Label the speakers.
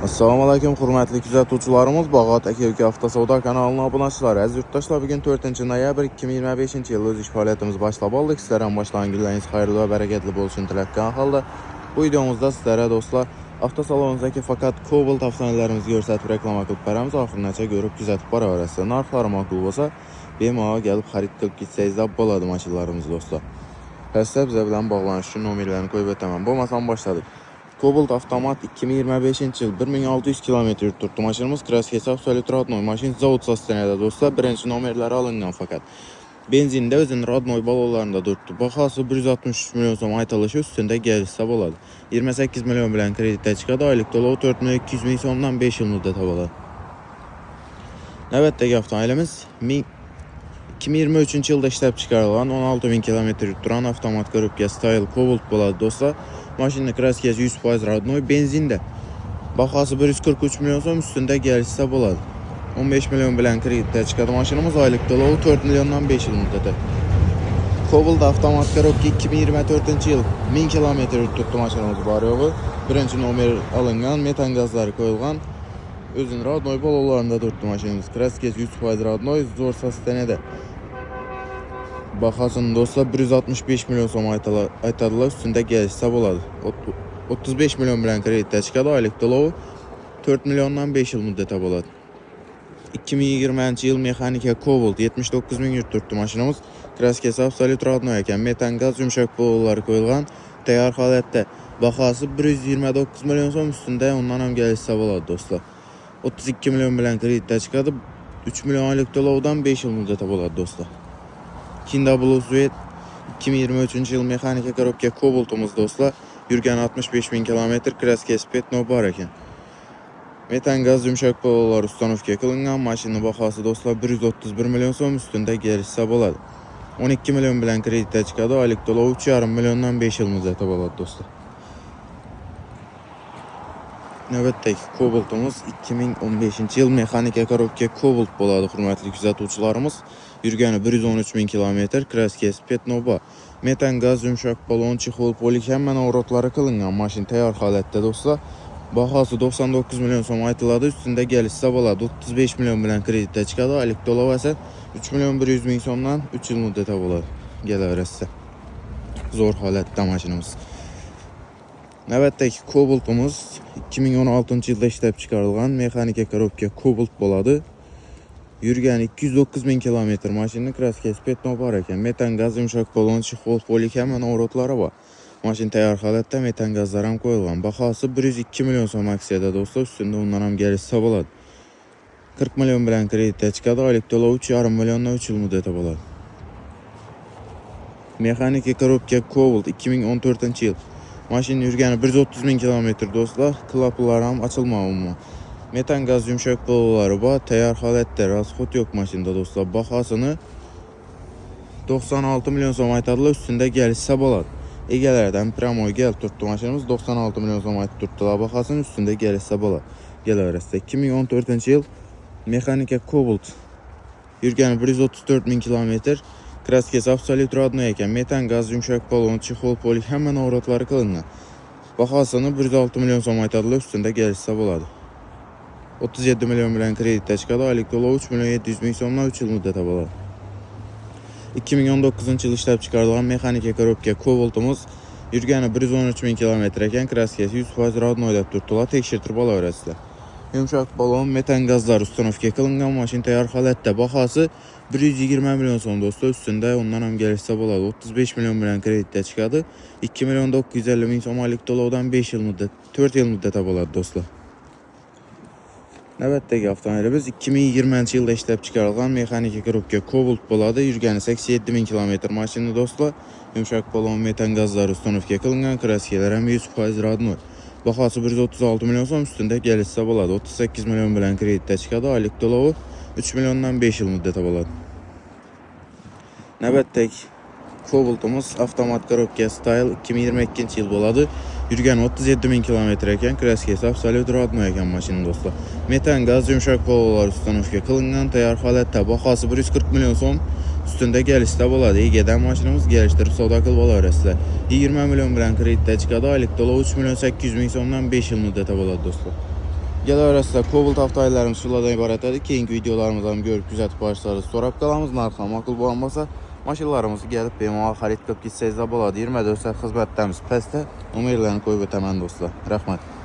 Speaker 1: Assalamu alaykum hurmatli kuzatuvchilarimiz, Bag'at aka avtosavdo kanalining obunachilar. Aziz yurtdoshlar, bugun 4-noyabr 2025-yil o'z ish faoliyatimizni boshlab oldik. Sizlar ham boshlaganlaringiz xayrli va barakatli bo'lishini tilakkan holda bu videomizda sizlarga do'stlar avtosalonimizdagi faqat Cobalt avtomobillarimizni ko'rsatib reklama qilib beramiz. Oxirigacha ko'rib kuzatib boraverasiz. Narxlari ma'qul bo'lsa, bemalol kelib xarid qilib ketsangiz bo'ladi mashinalarimiz do'stlar. Hassa bizlar bilan bog'lanish uchun nomerlarni qo'yib o'taman. Bo'lmasam boshladik. Cobalt avtomat 2025-yil 1600 km turibdi mashinamiz. Kraska absolut rodnoy mashin zavod sostenida do'stlar. Birinchi nomerlari olingan faqat. Benzinda o'zining rodnoy balonlarida turibdi. Bahosi 163 million so'm aytilishi ustida kelsa bo'ladi. 28 million bilan kreditga chiqadi. Oylik to'lov 4 million 200 ming so'mdan 5 yil muddat bo'ladi. Navbatdagi avtomobilimiz 2023-yilda ishlab chiqarilgan 16000 km turan avtomat korobka Style Cobalt bo'ladi do'stlar. Mashina kraskasi 100% rodnoy, benzinda. Bahosi 143 million so'm ustida kelsa bo'ladi. 15 million bilan kreditga chiqadi mashinamiz. Oylik to'lovi 4 milliondan 5 yil muddati. Cobalt avtomat korobka 2024-yil 1000 km turibdi mashinamiz bor yo'g'i. Birinchi nomer olingan, metan gazlari qo'yilgan. O'zining rodnoy balonlarida turibdi mashinamiz. Kraskasi 100% rodnoy, zo'r sostenida. Bahasini do'stlar 165 million so'm aytadilar, ustida kelsa bo'ladi. 35 million bilan kreditga chiqadi. Oylik to'lovi 4 milliondan 5 yil muddati bo'ladi. 2020-yil mexanika Cobalt 79 ming yurt turibdi mashinamiz. Kraskasi absolut rodnoy ekan. Metan gaz yumshoq balonlari qo'yilgan. Tayyor holatda. Bahasi 129 million so'm ustida, undan ham kelsa bo'ladi do'stlar. 32 million bilan kreditga chiqadi. 3 million oylik to'lovdan 5 yil muddati bo'ladi do'stlar. Kinda Blue Sweat 2023-yil mexanika korobka Cobaltimiz do'stlar. Yurgan 65 ming km, kraskasi Petno bor ekan. Metan gaz yumshoq balonlar ustanovka qilingan. Mashina bahosi do'stlar 131 million so'm ustida kelsa bo'ladi. 12 million bilan kreditga chiqadi. Oylik to'lov 3,5 milliondan 5 yil muddati bo'ladi do'stlar. Navbatdagi Cobaltimiz 2015-yil mexanika korobka Cobalt bo'ladi hurmatli kuzatuvchilarimiz. Yurgani 113 ming km, kraskasi Petno bor. Metan gaz yumshoq balon, chexol, polik hamma navratlari qilingan. Mashina tayyor holatda do'stlar. Bahosi 99 million so'm aytiladi, ustida kelsa bo'ladi. 35 million bilan kreditga chiqadi. Oylik to'lov esa 3 million 100 ming so'mdan 3 yil muddati bo'ladi. Kelaversa. Zo'r holatda mashinamiz. Navbatdagi Cobaltimiz 2016-yilda ishlab chiqarilgan mexanika korobka Cobalt bo'ladi. Yurgan 209 ming km, mashina kraskasi Petno bor ekan. Metan gaz yumshoq balon, chexol, polik hamma navratlari bor. Mashina tayyor holatda, metan gazlar ham qo'yilgan. Bahosi 102 million so'm aksiyada do'stlar, ustida undan ham kelsa bo'ladi. 40 million bilan kreditga chiqadi. Oylik to'lov 3,5 milliondan 3 yil muddati bo'ladi. Mexanika korobka Cobalt 2014-yil. Mashina yurgani 130 ming km do'stlar. Klaplari ham ochilmagan. Metan gaz yumshoq balonlari bor, tayyor holatda, rasxod yo'q mashinada do'stlar. Bahosini 96 million so'm aytadilar, ustida kelsa bo'ladi. Egalaridan Pramoy gal turibdi mashinamiz, 96 million so'm aytib turibdilar. Bahosini ustida kelsa bo'ladi. Kelaversa 2014-yil mexanika Cobalt. Yurgani 134 ming km, kraskasi absolut rodnoy ekan. Metan gaz yumshoq balon, chexol, polik hamma navratlari qilingan. Bahosini 106 million so'm aytadilar, ustida kelsa bo'ladi. 37 million bilan kreditga chiqadi. Oylik to'lov 3 million 700 ming so'mdan 3 yil muddati bo'ladi. 2019-yil ishlab chiqarilgan mexanika korobka Cobaltimiz yurgani 113 ming km ekan, kraskasi 100% rodnoyda turibdilar. Tekshirtirib olaverasizlar. Yumshoq balon, metan gazlar ustanovka qilingan. Mashina tayyor holatda. Bahosi 120 million so'm do'stlar, ustida undan ham kelsa bo'ladi. 35 million bilan kreditga chiqadi. 2 million 950 ming so'm oylik to'lovdan 5 yil muddat, 4 yil muddati bo'ladi do'stlar. Navbatdagi avtomobilimiz 2020-yilda ishlab chiqarilgan mexanika korobka Cobalt bo'ladi. Yurgani 87 ming km mashina do'stlar. Yumshoq balon, metan gazlari ustanovka qilingan, kraskalar ham 100% rodnoy. Bahosi 136 million so'm, ustida kelsa bo'ladi. 38 million bilan kreditga chiqadi. Oylik to'lovi 3 milliondan 5 yil muddati bo'ladi. Navbatdagi Cobaltimiz avtomat korobka Style 2022-yil bo'ladi. Yurgan 37 ming km ekan, kraskasi absolut rodnoy ekan mashina do'stlar. Metan gaz yumshoq balonlar ustanovka qilingan, tayyor holatda. Bahosi 140 million so'm, ustida kelishda bo'ladi. Egadan mashinamiz kelishtirib savdo qilib olaverasizlar. 20 million bilan kreditga chiqadi. Oylik to'lov 3 million 800 ming so'mdan 5 yil muddati bo'ladi do'stlar. Gələ sizə Cobalt avtomobillərimiz şuladan ibarətdir. Keyinki videolarımızdan görüb güzətib başlarız. Sorab qalamız narxına maqul olmasa maşınlarımızı gəlib BMA xarid qıb gitsəyiz də boladı. 24 saat xidmətlərimiz pəstə. Numarlarını qoyub ötəmən dostlar. Rəhmət.